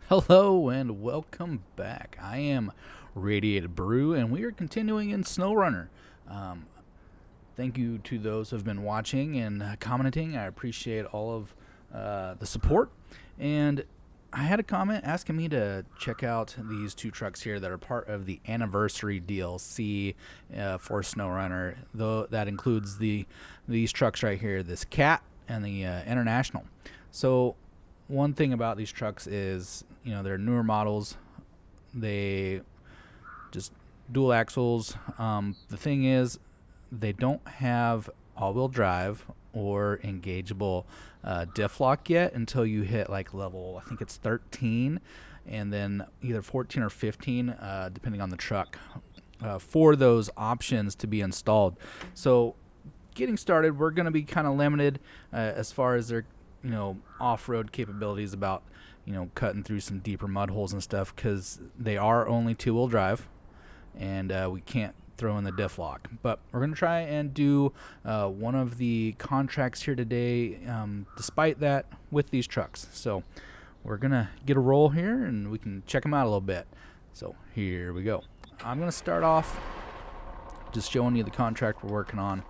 Hello and welcome back. I am RadiatedBru and we are continuing in Snowrunner. Thank you to those who have been watching and commenting. I appreciate all of the support. And I had a comment asking me to check out these two trucks here that are part of the anniversary DLC for Snowrunner. Though that includes these trucks right here, this Cat and the International. So one thing about these trucks is, you know, they're newer models. They just dual axles. The thing is, they don't have all-wheel drive or engageable diff lock yet until you hit like level, I think it's 13, and then either 14 or 15, depending on the truck, for those options to be installed. So getting started, we're going to be kind of limited as far as their off-road capabilities, about cutting through some deeper mud holes and stuff, because they are only two-wheel drive and we can't throw in the diff lock. But we're going to try and do one of the contracts here today, despite that, with these trucks. So we're going to get a roll here and we can check them out a little bit. So here we go. I'm going to start off just showing you the contract we're working on.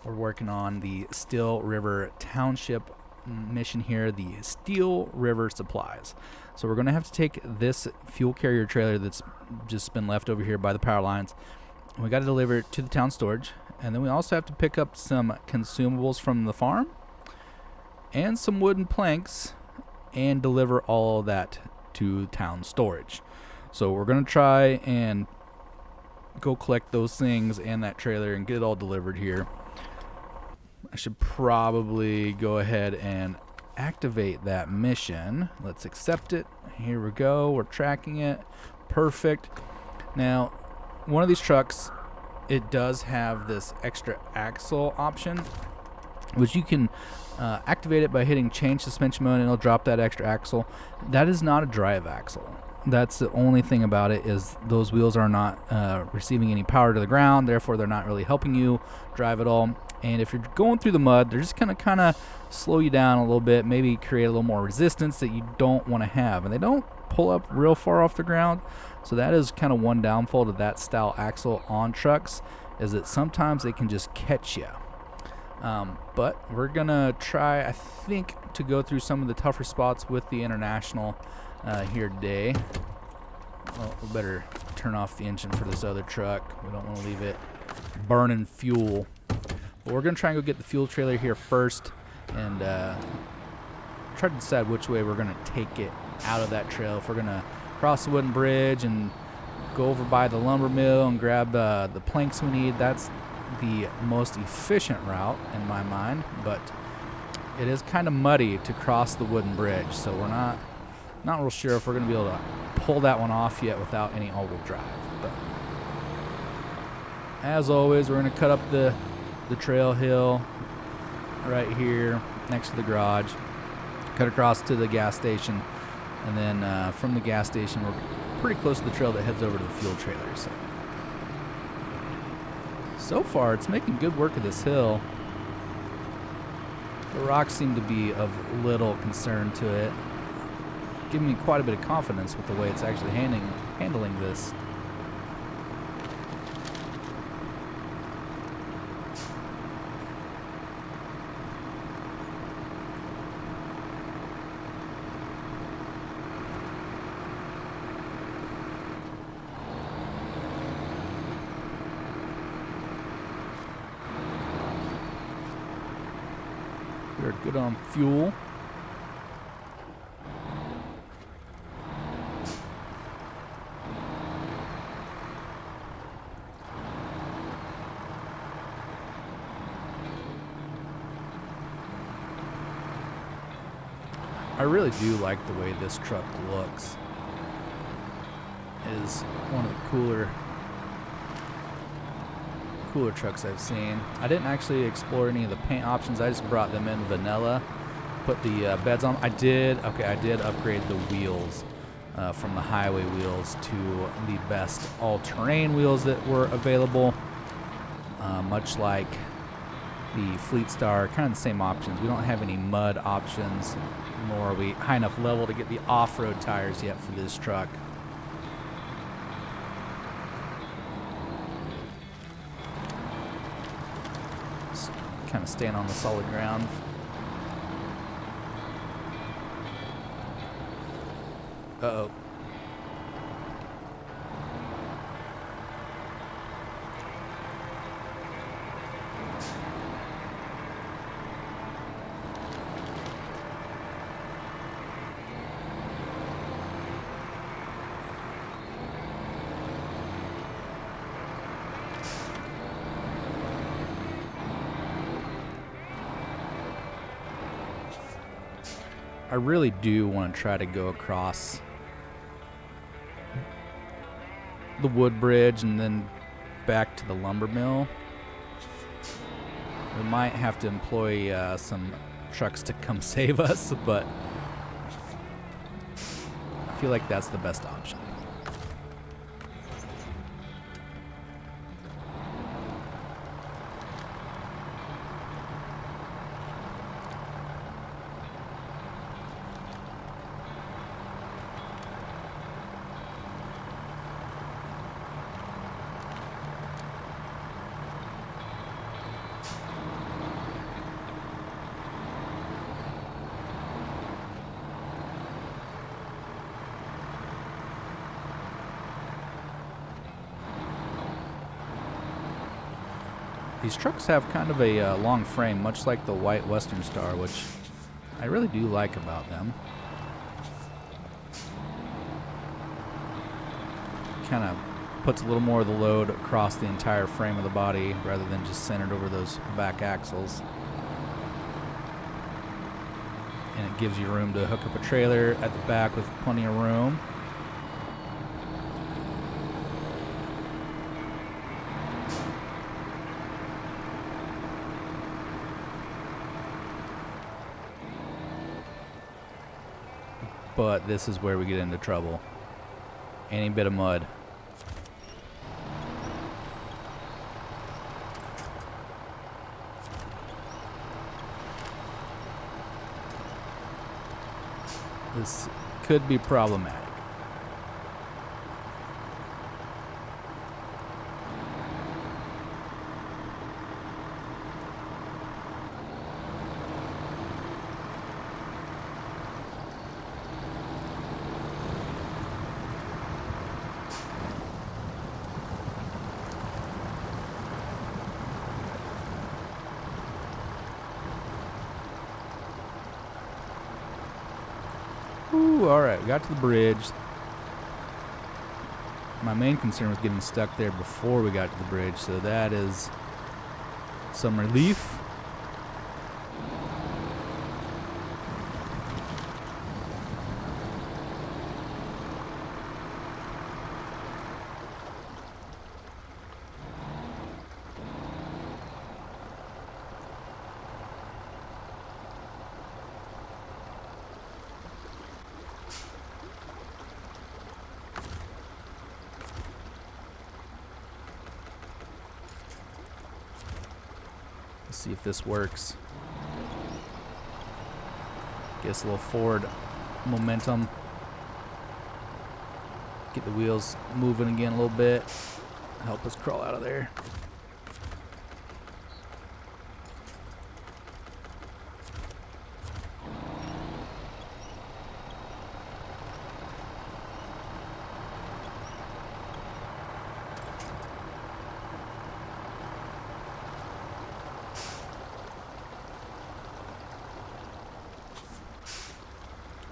We're working on the Steel River Township mission here, the Steel River Supplies. So we're going to have to take this fuel carrier trailer that's just been left over here by the power lines. We got to deliver it to the town storage, and then we also have to pick up some consumables from the farm and some wooden planks and deliver all of that to town storage. So we're going to try and go collect those things and that trailer and get it all delivered here. I should probably go ahead and activate that mission. Let's accept it. Here we go. We're tracking it. Perfect. Now, one of these trucks, it does have this extra axle option, which you can activate it by hitting change suspension mode, and it'll drop that extra axle. That is not a drive axle. That's the only thing about it, is those wheels are not receiving any power to the ground, therefore they're not really helping you drive at all. And if you're going through the mud, they're just gonna kind of slow you down a little bit, maybe create a little more resistance that you don't want to have. And they don't pull up real far off the ground, so that is kind of one downfall to that style axle on trucks, is that sometimes they can just catch you. But we're gonna try, I think, to go through some of the tougher spots with the International here today. Well, we better turn off the engine for this other truck. We don't want to leave it burning fuel. But we're going to try and go get the fuel trailer here first and try to decide which way we're going to take it out of that trail. If we're going to cross the wooden bridge and go over by the lumber mill and grab the planks we need, that's the most efficient route in my mind. But it is kind of muddy to cross the wooden bridge, so we're not real sure if we're going to be able to pull that one off yet without any all-wheel drive. But as always, we're going to cut up the trail hill right here next to the garage, cut across to the gas station, and then from the gas station we're pretty close to the trail that heads over to the fuel trailer. So far it's making good work of this hill. The rocks seem to be of little concern to it, giving me quite a bit of confidence with the way it's actually handling this. We're good on fuel. I really do like the way this truck looks. It is one of the cooler trucks I've seen. I didn't actually explore any of the paint options. I just brought them in vanilla, put the beds on. I did upgrade the wheels from the highway wheels to the best all-terrain wheels that were available, much like the Fleet Star, kind of the same options. We don't have any mud options, nor are we high enough level to get the off-road tires yet for this truck. Just kind of staying on the solid ground. Uh-oh. I really do want to try to go across the wood bridge and then back to the lumber mill. We might have to employ some trucks to come save us, but I feel like that's the best option. These trucks have kind of a long frame, much like the white Western Star, which I really do like about them. Kind of puts a little more of the load across the entire frame of the body rather than just centered over those back axles. And it gives you room to hook up a trailer at the back with plenty of room. But this is where we get into trouble. Any bit of mud. This could be problematic. Ooh, alright, we got to the bridge. My main concern was getting stuck there before we got to the bridge, so that is some relief. See if this works. Get us a little forward momentum. Get the wheels moving again a little bit. Help us crawl out of there.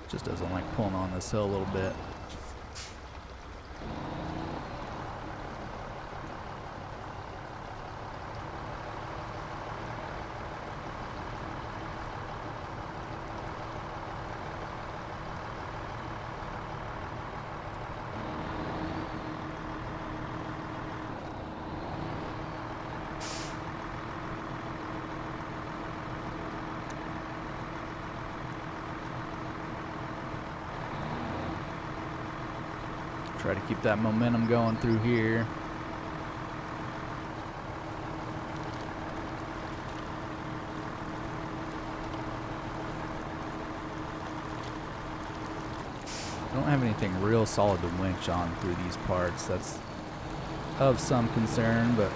Just doesn't like pulling on this hill a little bit. Try to keep that momentum going through here. I don't have anything real solid to winch on through these parts. That's of some concern, but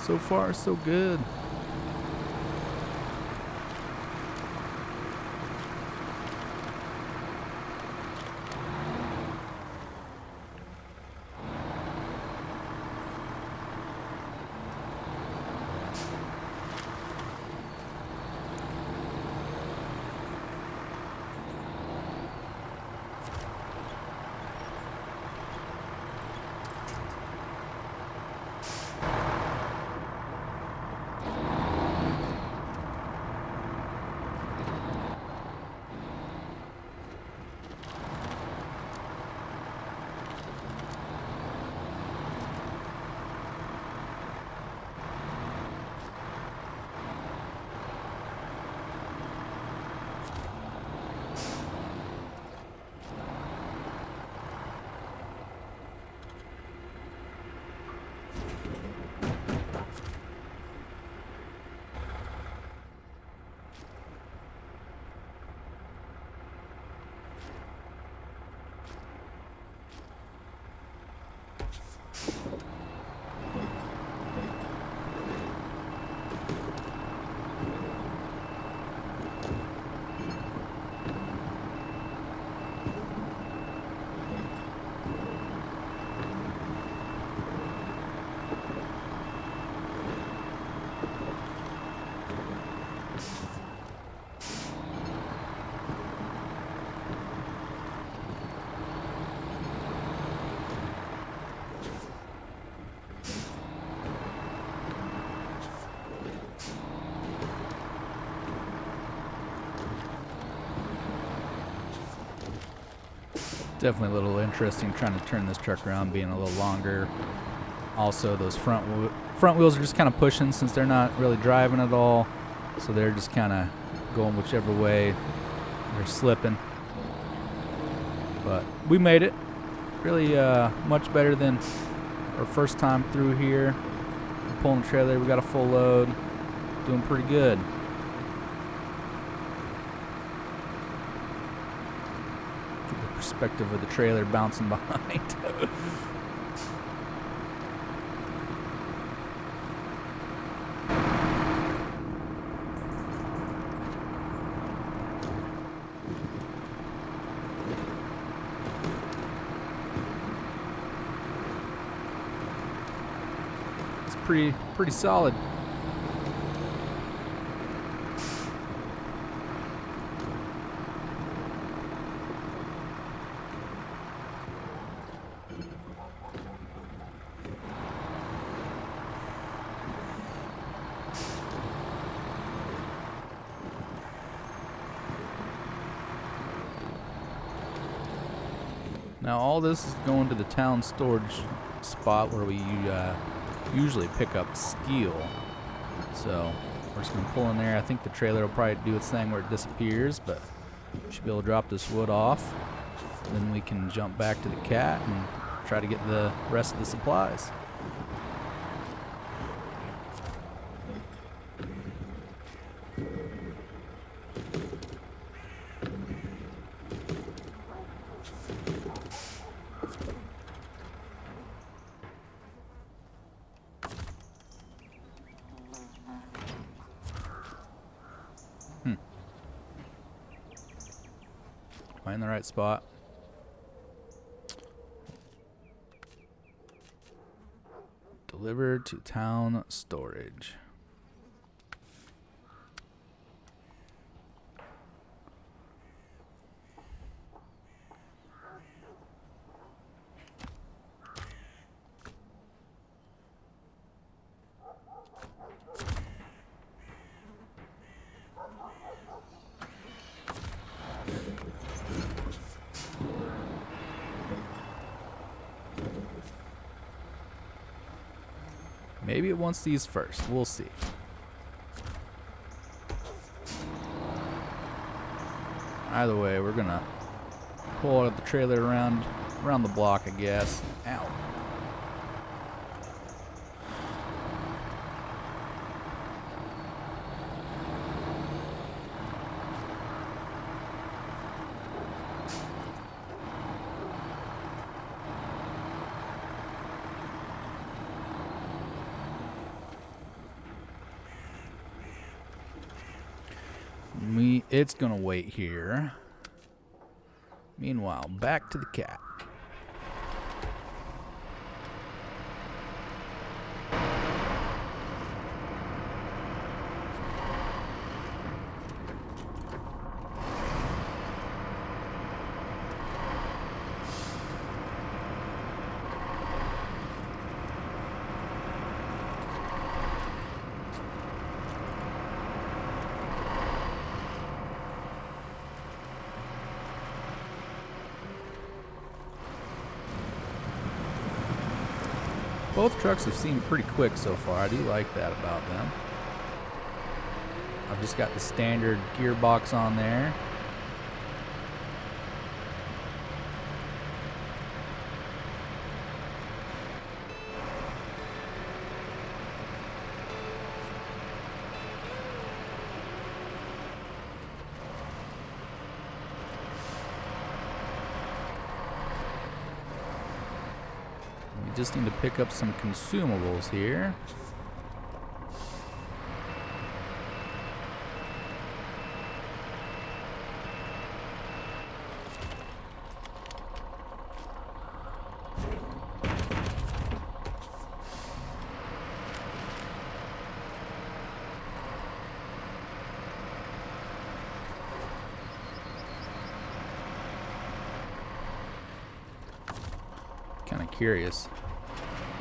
so far so good. Definitely a little interesting trying to turn this truck around, being a little longer. Also, those front wheels are just kind of pushing since they're not really driving at all. So they're just kind of going whichever way they're slipping. But we made it. Really much better than our first time through here. We're pulling the trailer, we got a full load. Doing pretty good. Perspective of the trailer bouncing behind. It's pretty solid. Now all this is going to the town storage spot where we usually pick up steel. So we're just going to pull in there. I think the trailer will probably do its thing where it disappears, but we should be able to drop this wood off. Then we can jump back to the cat and try to get the rest of the supplies. Am I in the right spot? Delivered to town storage. Maybe it wants these first. We'll see. Either way, we're gonna pull out the trailer around the block, I guess. Ow. It's gonna wait here. Meanwhile, back to the cat. Both trucks have seemed pretty quick so far. I do like that about them. I've just got the standard gearbox on there. Just need to pick up some consumables here. Kind of curious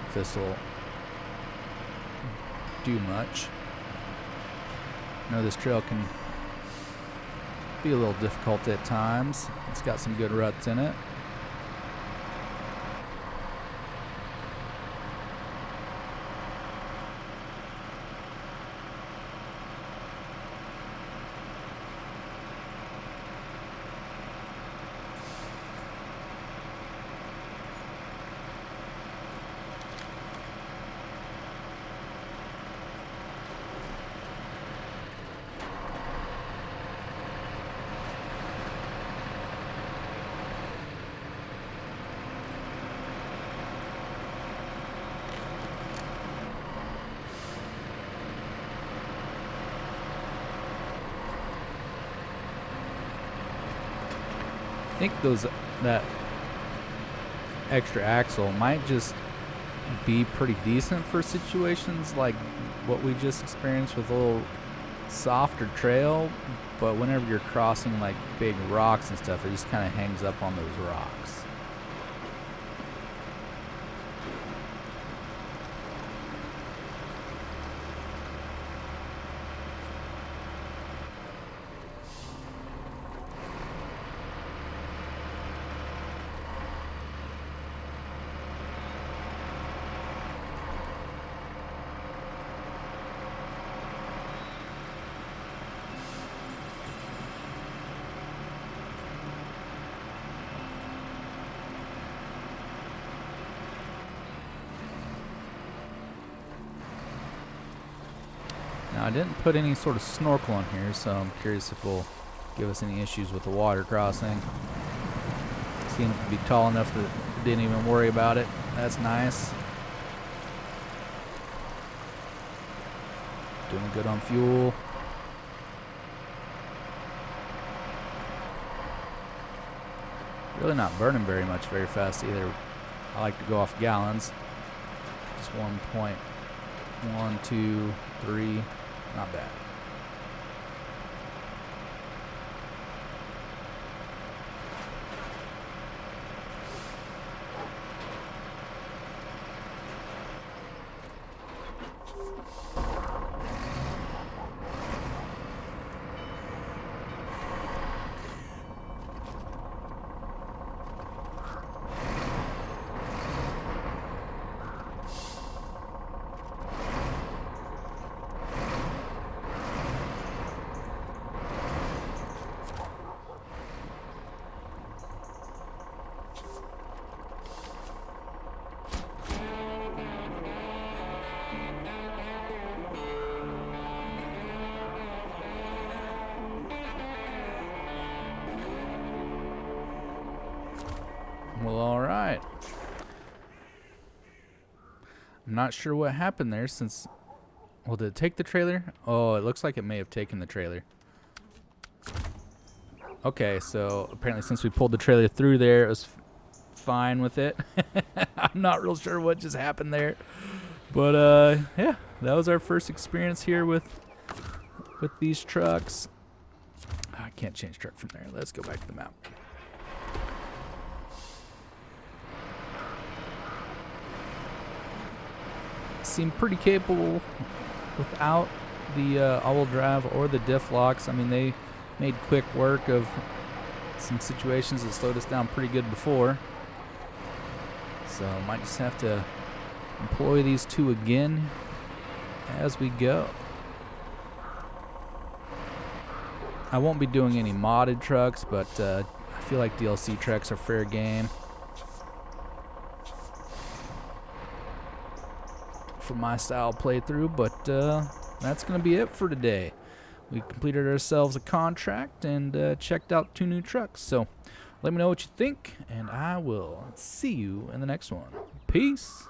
if this will do much. I know this trail can be a little difficult at times. It's got some good ruts in it. I think that extra axle might just be pretty decent for situations like what we just experienced with a little softer trail, but whenever you're crossing like big rocks and stuff, it just kind of hangs up on those rocks. Now I didn't put any sort of snorkel on here, so I'm curious if it'll give us any issues with the water crossing. Seemed to be tall enough that I didn't even worry about it. That's nice. Doing good on fuel. Really not burning very much very fast either. I like to go off gallons. Just 1.1, 2, 3. Not bad. Well, all right. I'm not sure what happened there since... Well, did it take the trailer? Oh, it looks like it may have taken the trailer. Okay, so apparently since we pulled the trailer through there, it was fine with it. I'm not real sure what just happened there. But yeah, that was our first experience here with these trucks. I can't change truck from there. Let's go back to the map. Seem pretty capable without the all-wheel drive or the diff locks. I mean, they made quick work of some situations that slowed us down pretty good before. So might just have to employ these two again as we go. I won't be doing any modded trucks, but I feel like DLC trucks are fair game for my style playthrough. But that's going to be it for today. We completed ourselves a contract and checked out 2 new trucks. So let me know what you think, and I will see you in the next one. Peace.